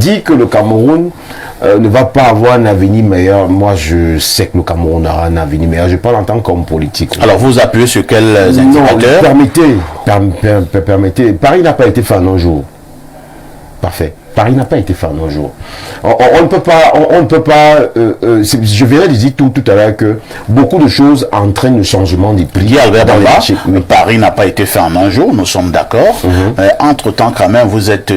Dit que le Cameroun ne va pas avoir un avenir meilleur. Moi, je sais que le Cameroun aura un avenir meilleur. Je parle en tant qu'homme politique. Alors, vous appuyez sur quels indicateurs? Permettez. Paris n'a pas été fait en un jour. Parfait. Paris n'a pas été fait en un jour. On ne peut pas, je viens de dire tout à l'heure que beaucoup de choses entraînent le changement des prix. Albert Bamba, Paris n'a pas été fait en un jour, nous sommes d'accord. Entre-temps, quand même, vous êtes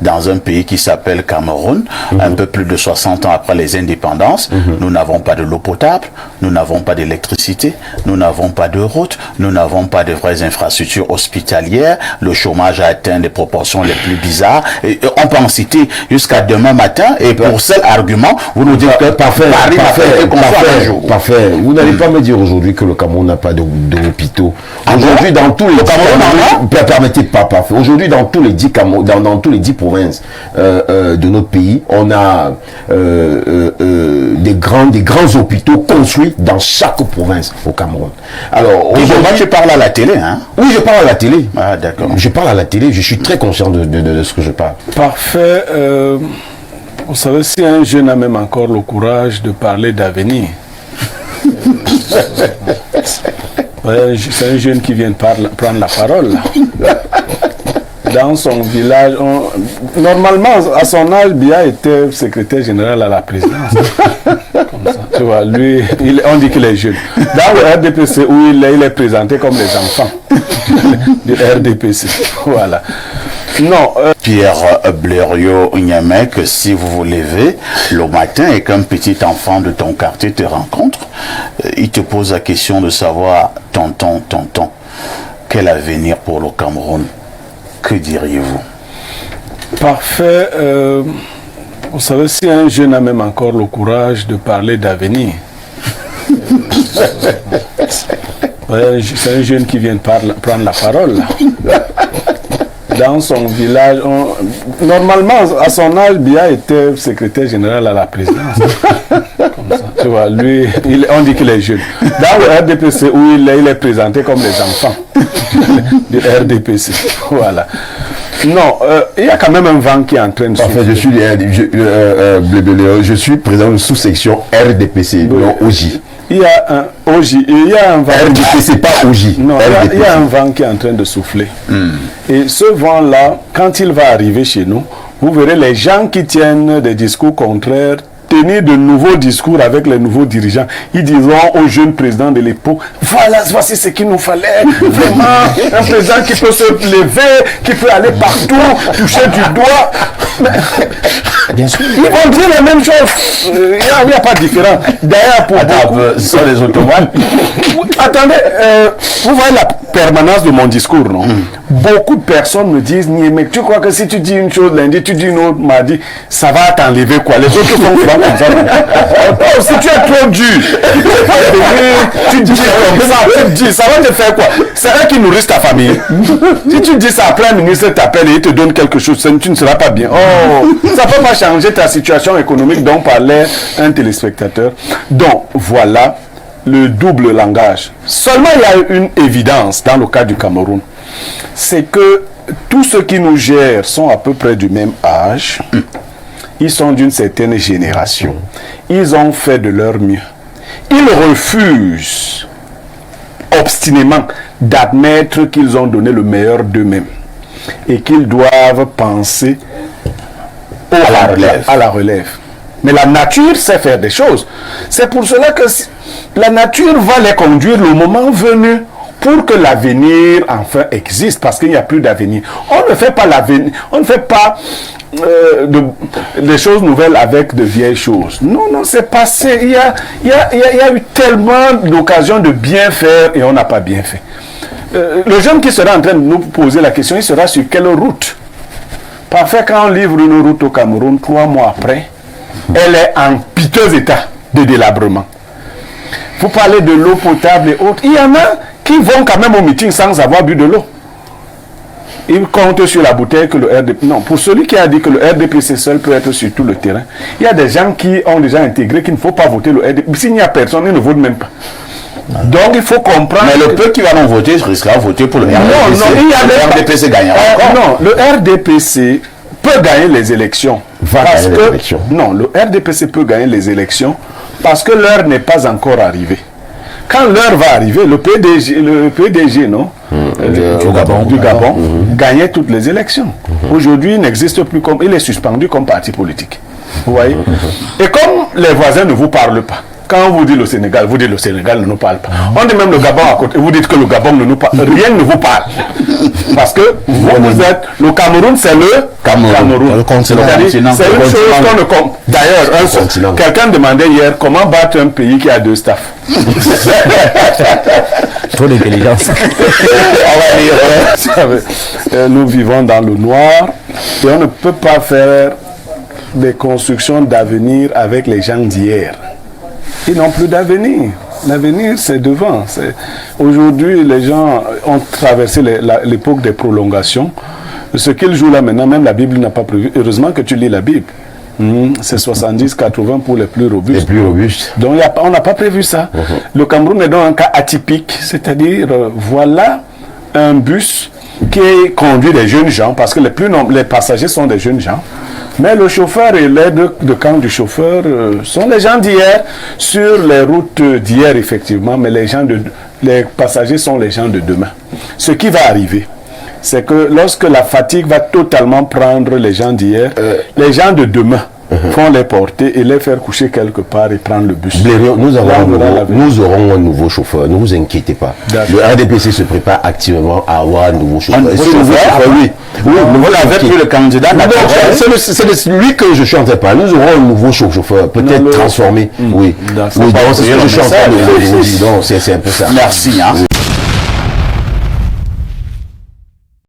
dans un pays qui s'appelle Cameroun, un peu plus de 60 ans après les indépendances. Nous n'avons pas de l'eau potable, nous n'avons pas d'électricité, nous n'avons pas de routes, nous n'avons pas de vraies infrastructures hospitalières. Le chômage a atteint des proportions les plus bizarres. Et on peut en citer jusqu'à demain matin, et pour seul argument, vous nous dites que Paris n'a pas été construit un jour. Parfait. Vous n'allez pas me dire aujourd'hui que le Cameroun n'a pas d'hôpitaux. Aujourd'hui, dans tous les Aujourd'hui, dans tous les 10 provinces de notre pays, on a des grands hôpitaux construits dans chaque province au Cameroun. Alors, aujourd'hui, tu parles à la télé, hein? Oui, je parle à la télé. Ah, d'accord. Je parle à la télé, je suis très conscient de ce que je parle. Parfait. Vous savez, si un jeune a même encore le courage de parler d'avenir, c'est un jeune qui vient de prendre la parole. Dans son village, normalement, à son âge, Biya était secrétaire général à la présidence. Comme ça. Tu vois, lui, on dit qu'il est jeune. Dans le RDPC, où il est présenté comme les enfants du RDPC. Voilà. Non. Pierre Blériot-Niamey, si vous vous levez le matin et qu'un petit enfant de ton quartier te rencontre, il te pose la question de savoir, tonton, quel avenir pour le Cameroun? Que diriez-vous? Parfait. Vous savez, si un jeune a même encore le courage de parler d'avenir, c'est un jeune qui vient de prendre la parole. Dans son village, normalement, à son âge, Biya était secrétaire général à la présidence. Comme ça. Tu vois, lui, on dit qu'il est jeune. Dans le RDPC, où il est présenté comme les enfants du RDPC. Voilà. Non, il y a quand même un vent qui est en train de souffler. Je suis président de sous-section RDPC, non OJ. Il y a un OJ, il y a un vent. RDPC, pas OJ. Non, il y a un vent qui est en train de souffler. Et ce vent-là, quand il va arriver chez nous, vous verrez les gens qui tiennent des discours contraires tenir de nouveaux discours avec les nouveaux dirigeants. Ils diront au jeune président de l'époque, voici ce qu'il nous fallait. Vraiment, un président qui peut se lever, qui peut aller partout, toucher du doigt. Bien sûr. Ils vont dire la même chose. Il n'y a pas de différence. D'ailleurs, pour beaucoup... Ce sont les Ottomans. Attendez, vous voyez la permanence de mon discours, non? Beaucoup de personnes me disent, mais tu crois que si tu dis une chose lundi, tu dis une autre mardi, ça va t'enlever quoi? Les autres sont francs comme ça. Oh, si tu es trop dur, tu dis comme ça, ça va te faire quoi? C'est eux qui nourrissent ta famille. Si tu dis ça, après un ministre t'appelle et il te donne quelque chose, tu ne seras pas bien. Oh, ça ne peut pas changer ta situation économique dont parlait un téléspectateur. Donc, voilà le double langage. Seulement, il y a une évidence dans le cas du Cameroun. C'est que tous ceux qui nous gèrent sont à peu près du même âge. Ils sont d'une certaine génération. Ils ont fait de leur mieux. Ils refusent obstinément d'admettre qu'ils ont donné le meilleur d'eux-mêmes et qu'ils doivent penser à la relève. Mais la nature sait faire des choses. C'est pour cela que la nature va les conduire le moment venu pour que l'avenir enfin existe, parce qu'il n'y a plus d'avenir. On ne fait pas l'avenir, on ne fait pas des choses nouvelles avec de vieilles choses. Non, c'est passé. Il y a eu tellement d'occasions de bien faire et on n'a pas bien fait. Le jeune qui sera en train de nous poser la question, il sera sur quelle route? Parfait, quand on livre une route au Cameroun, 3 mois après, elle est en piteux état de délabrement. Vous parlez de l'eau potable et autres. Il y en a qui vont quand même au meeting sans avoir bu de l'eau. Ils comptent sur la bouteille que le RDPC... Non, pour celui qui a dit que le RDPC seul peut être sur tout le terrain, il y a des gens qui ont déjà intégré qu'il ne faut pas voter le RDPC. S'il n'y a personne, ils ne votent même pas. Donc il faut comprendre... Mais le peu qui va non voter risquera de voter pour le RDPC. Non, le RDPC gagnera encore. Non, le RDPC peut gagner les élections. va Parce gagner les que, élections. non, le RDPC peut gagner les élections parce que l'heure n'est pas encore arrivée. Quand l'heure va arriver, le PDG non, du Gabon, gagnait toutes les élections. Aujourd'hui, il n'existe plus comme, il est suspendu comme parti politique. Vous voyez? Et comme les voisins ne vous parlent pas, quand on vous dit le Sénégal, vous dites le Sénégal ne nous parle pas. On dit même le Gabon à côté, vous dites que le Gabon ne nous parle, rien ne vous parle. Parce que vous êtes, le Cameroun, c'est le Cameroun. Le continent. C'est une chose qu'on ne compte. D'ailleurs, quelqu'un demandait hier comment battre un pays qui a 2 staffs. Trop d'intelligence. Nous vivons dans le noir et on ne peut pas faire des constructions d'avenir avec les gens d'hier. Ils n'ont plus d'avenir. L'avenir, c'est devant. Aujourd'hui, les gens ont traversé l'époque des prolongations. Ce qu'ils jouent là maintenant, même la Bible n'a pas prévu. Heureusement que tu lis la Bible. C'est 70-80 pour les plus robustes. Les plus robustes. Donc, on n'a pas prévu ça. Le Cameroun est dans un cas atypique. C'est-à-dire, voilà un bus qui conduit des jeunes gens, parce que les passagers sont des jeunes gens. Mais le chauffeur et l'aide de camp du chauffeur sont les gens d'hier, sur les routes d'hier effectivement, mais les passagers sont les gens de demain. Ce qui va arriver, c'est que lorsque la fatigue va totalement prendre les gens d'hier, les gens de demain vont les porter et les faire coucher quelque part et prendre le bus. Blériot, nous aurons un nouveau chauffeur, ne vous inquiétez pas. Le RDPC se prépare activement à avoir un nouveau chauffeur. Oui, vous l'avez pris le candidat. C'est de lui que je suis en train de parler. Nous aurons un nouveau chauffeur, peut-être transformé. Oui, donc c'est ce que je suis en train de vous dire. Donc c'est un peu ça. Merci.